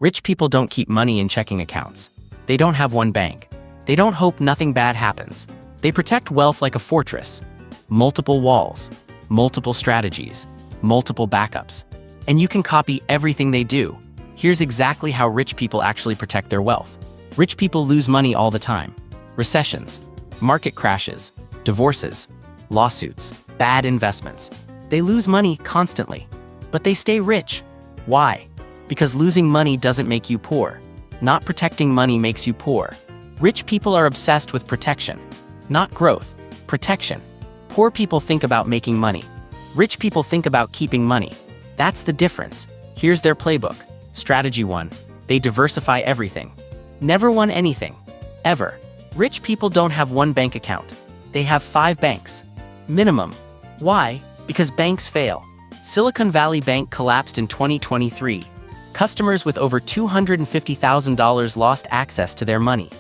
Rich people don't keep money in checking accounts. They don't have one bank. They don't hope nothing bad happens. They protect wealth like a fortress. Multiple walls, multiple strategies, multiple backups. And you can copy everything they do. Here's exactly how rich people actually protect their wealth. Rich people lose money all the time. Recessions, market crashes, divorces, lawsuits, bad investments. They lose money constantly. But they stay rich. Why? Because losing money doesn't make you poor. Not protecting money makes you poor. Rich people are obsessed with protection. Not growth, protection. Poor people think about making money. Rich people think about keeping money. That's the difference. Here's their playbook. Strategy 1. They diversify everything. Never won anything. Ever. Rich people don't have one bank account. They have 5 banks. Minimum. Why? Because banks fail. Silicon Valley Bank collapsed in 2023. Customers with over $250,000 lost access to their money.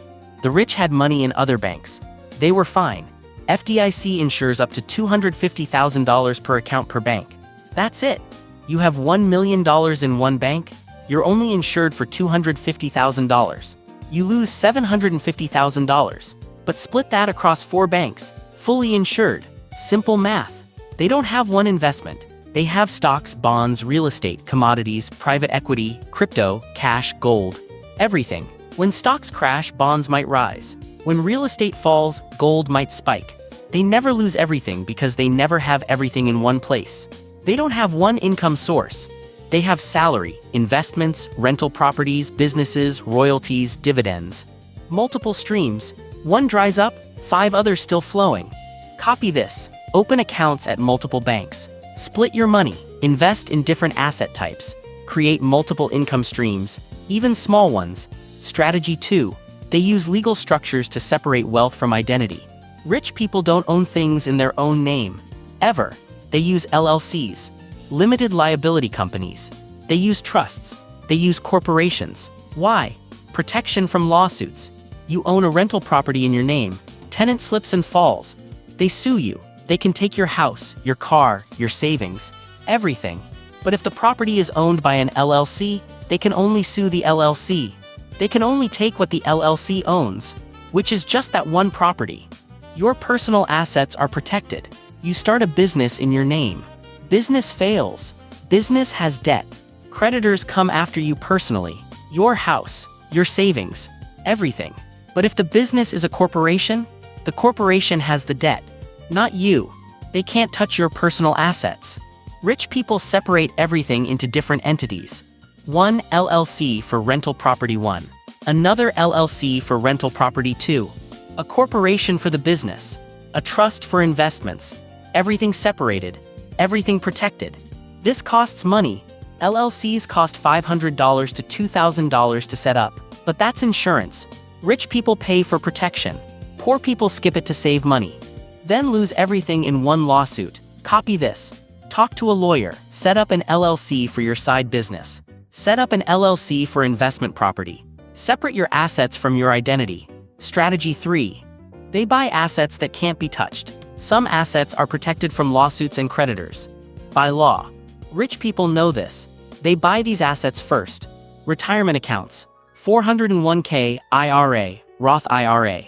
The rich had money in other banks. They were fine. FDIC insures up to $250,000 per account per bank. That's it. You have $1 million in one bank, you're only insured for $250,000. You lose $750,000. But split that across 4 banks, fully insured. Simple math. They don't have one investment. They have stocks, bonds, real estate, commodities, private equity, crypto, cash, gold, everything. When stocks crash, bonds might rise. When real estate falls, gold might spike. They never lose everything because they never have everything in one place. They don't have one income source. They have salary, investments, rental properties, businesses, royalties, dividends. Multiple streams. One dries up, 5 others still flowing. Copy this. Open accounts at multiple banks. Split your money. Invest in different asset types. Create multiple income streams, even small ones. Strategy 2. They use legal structures to separate wealth from identity. Rich people don't own things in their own name. Ever. They use LLCs, limited liability companies. They use trusts. They use corporations. Why? Protection from lawsuits. You own a rental property in your name. Tenant slips and falls. They sue you. They can take your house, your car, your savings, everything. But if the property is owned by an LLC, they can only sue the LLC. They can only take what the LLC owns, which is just that one property. Your personal assets are protected. You start a business in your name. Business fails. Business has debt. Creditors come after you personally. Your house, your savings, everything. But if the business is a corporation, the corporation has the debt, not you. They can't touch your personal assets. Rich people separate everything into different entities. One LLC for rental property 1. Another LLC for rental property 2. A corporation for the business. A trust for investments. Everything separated. Everything protected. This costs money. LLCs cost $500 to $2,000 to set up. But that's insurance. Rich people pay for protection. Poor people skip it to save money. Then lose everything in one lawsuit. Copy this. Talk to a lawyer. Set up an LLC for your side business. Set up an LLC for investment property. Separate your assets from your identity. Strategy 3. They buy assets that can't be touched. Some assets are protected from lawsuits and creditors. By law. Rich people know this. They buy these assets first. Retirement accounts. 401k, IRA, Roth IRA.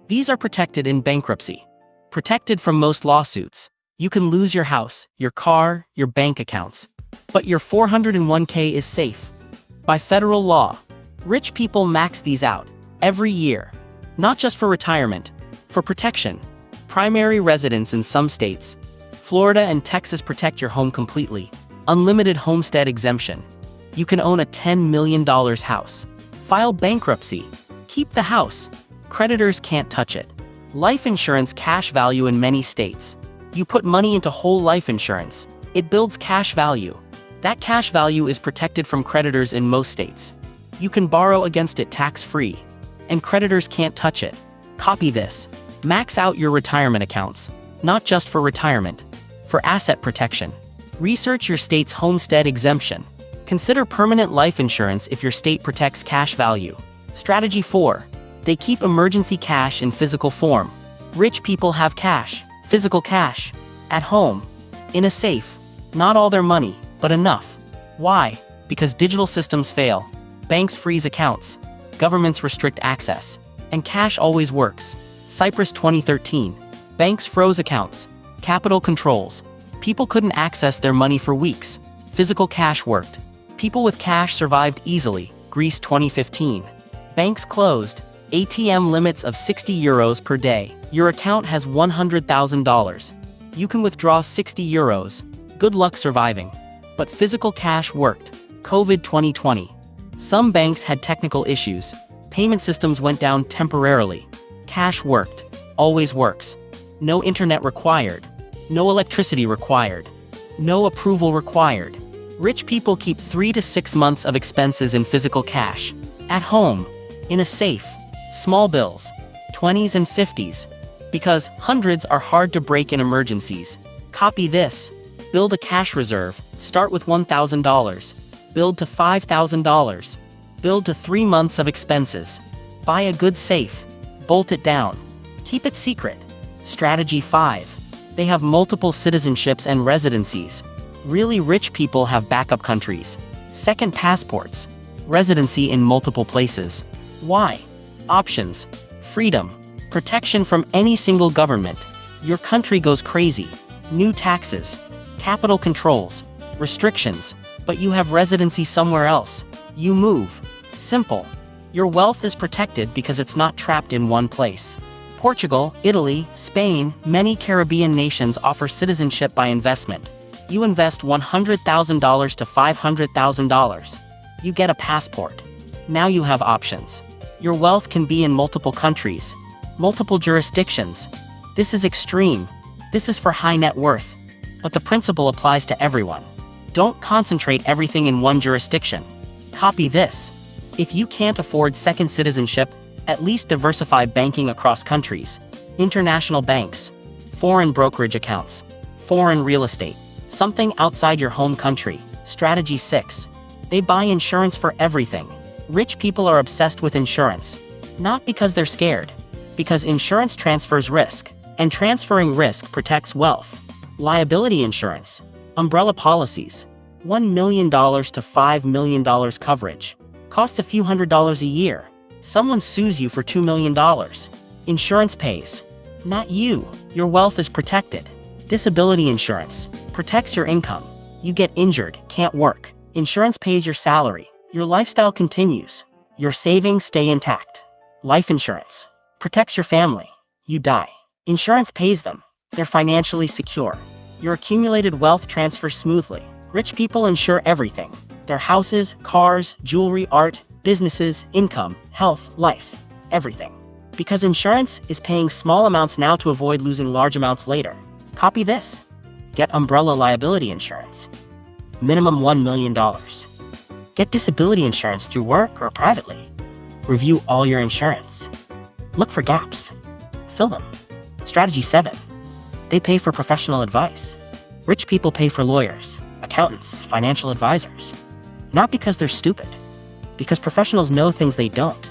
These are protected in bankruptcy. Protected from most lawsuits. You can lose your house, your car, your bank accounts. But your 401k is safe. By federal law. Rich people max these out. Every year. Not just for retirement. For protection. Primary residence in some states. Florida and Texas protect your home completely. Unlimited homestead exemption. You can own a $10 million house. File bankruptcy. Keep the house. Creditors can't touch it. Life insurance cash value in many states. You put money into whole life insurance. It builds cash value. That cash value is protected from creditors in most states. You can borrow against it tax-free. And creditors can't touch it. Copy this. Max out your retirement accounts. Not just for retirement. For asset protection. Research your state's homestead exemption. Consider permanent life insurance if your state protects cash value. Strategy 4. They keep emergency cash in physical form. Rich people have cash, physical cash, at home, in a safe. Not all their money, but enough. Why? Because digital systems fail. Banks freeze accounts. Governments restrict access. And cash always works. Cyprus 2013. Banks froze accounts. Capital controls. People couldn't access their money for weeks. Physical cash worked. People with cash survived easily. Greece 2015. Banks closed. ATM limits of €60 per day. Your account has $100,000. You can withdraw €60. Good luck surviving. But physical cash worked. COVID 2020. Some banks had technical issues. Payment systems went down temporarily. Cash worked. Always works. No internet required. No electricity required. No approval required. Rich people keep 3 to 6 months of expenses in physical cash. At home. In a safe. Small bills. 20s and 50s. Because hundreds are hard to break in emergencies. Copy this. Build a cash reserve. Start with $1,000. Build to $5,000. Build to 3 months of expenses. Buy a good safe. Bolt it down. Keep it secret. Strategy 5. They have multiple citizenships and residencies. Really rich people have backup countries. Second passports. Residency in multiple places. Why? Options. Freedom. Protection from any single government. Your country goes crazy. New taxes. Capital controls. Restrictions. But you have residency somewhere else. You move. Simple. Your wealth is protected because it's not trapped in one place. Portugal, Italy, Spain, many Caribbean nations offer citizenship by investment. You invest $100,000 to $500,000. You get a passport. Now you have options. Your wealth can be in multiple countries, multiple jurisdictions. This is extreme. This is for high net worth. But the principle applies to everyone. Don't concentrate everything in one jurisdiction. Copy this. If you can't afford second citizenship, at least diversify banking across countries. International banks. Foreign brokerage accounts. Foreign real estate. Something outside your home country. Strategy 6. They buy insurance for everything. Rich people are obsessed with insurance. Not because they're scared. Because insurance transfers risk. And transferring risk protects wealth. Liability insurance. Umbrella policies. $1 million to $5 million coverage. Costs a few $100s a year. Someone sues you for $2 million. Insurance pays. Not you. Your wealth is protected. Disability insurance. Protects your income. You get injured, can't work. Insurance pays your salary. Your lifestyle continues. Your savings stay intact. Life insurance. Protects your family. You die. Insurance pays them. They're financially secure. Your accumulated wealth transfers smoothly. Rich people insure everything. Their houses, cars, jewelry, art, businesses, income, health, life. Everything. Because insurance is paying small amounts now to avoid losing large amounts later. Copy this. Get umbrella liability insurance. Minimum $1 million. Get disability insurance through work or privately. Review all your insurance. Look for gaps. Fill them. Strategy 7. They pay for professional advice. Rich people pay for lawyers, accountants, financial advisors. Not because they're stupid. Because professionals know things they don't.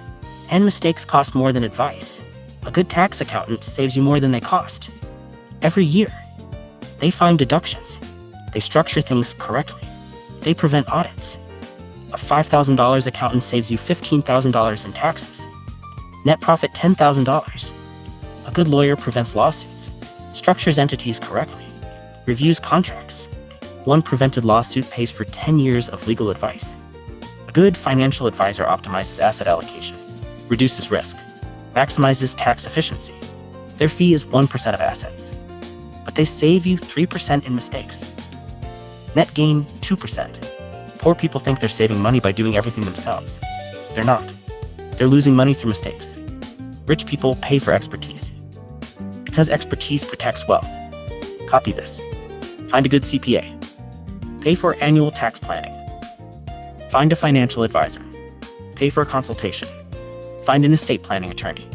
And mistakes cost more than advice. A good tax accountant saves you more than they cost. Every year. They find deductions. They structure things correctly. They prevent audits. A $5,000 accountant saves you $15,000 in taxes. Net profit $10,000. A good lawyer prevents lawsuits. Structures entities correctly. Reviews contracts. One prevented lawsuit pays for 10 years of legal advice. A good financial advisor optimizes asset allocation, reduces risk, maximizes tax efficiency. Their fee is 1% of assets. But they save you 3% in mistakes. Net gain 2%. Poor people think they're saving money by doing everything themselves. They're not. They're losing money through mistakes. Rich people pay for expertise. Because expertise protects wealth. Copy this. Find a good CPA. Pay for annual tax planning. Find a financial advisor. Pay for a consultation. Find an estate planning attorney.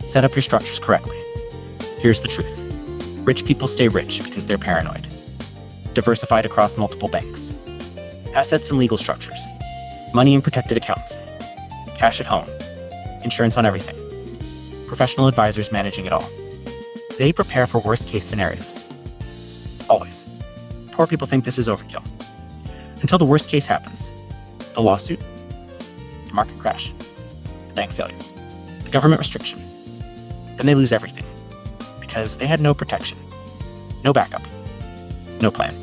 Set up your structures correctly. Here's the truth. Rich people stay rich because they're paranoid. Diversified across multiple banks. Assets and legal structures. Money in protected accounts. Cash at home. Insurance on everything. Professional advisors managing it all. They prepare for worst-case scenarios. Always. Poor people think this is overkill. Until the worst case happens. The lawsuit. the market crash, the bank failure, the government restriction. Then they lose everything because they had no protection, no backup, no plan.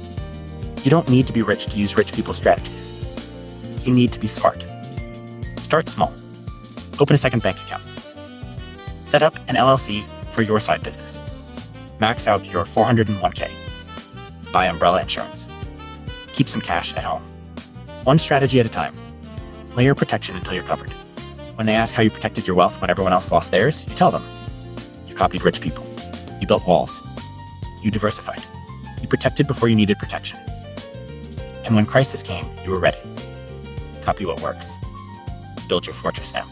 You don't need to be rich to use rich people's strategies. You need to be smart. Start small. Open a second bank account. Set up an LLC for your side business. Max out your 401k. Buy umbrella insurance. Keep some cash at home. One strategy at a time. Layer protection until you're covered. When they ask how you protected your wealth when everyone else lost theirs, you tell them. You copied rich people. You built walls. You diversified. You protected before you needed protection. And when crisis came, you were ready. Copy what works. Build your fortress now.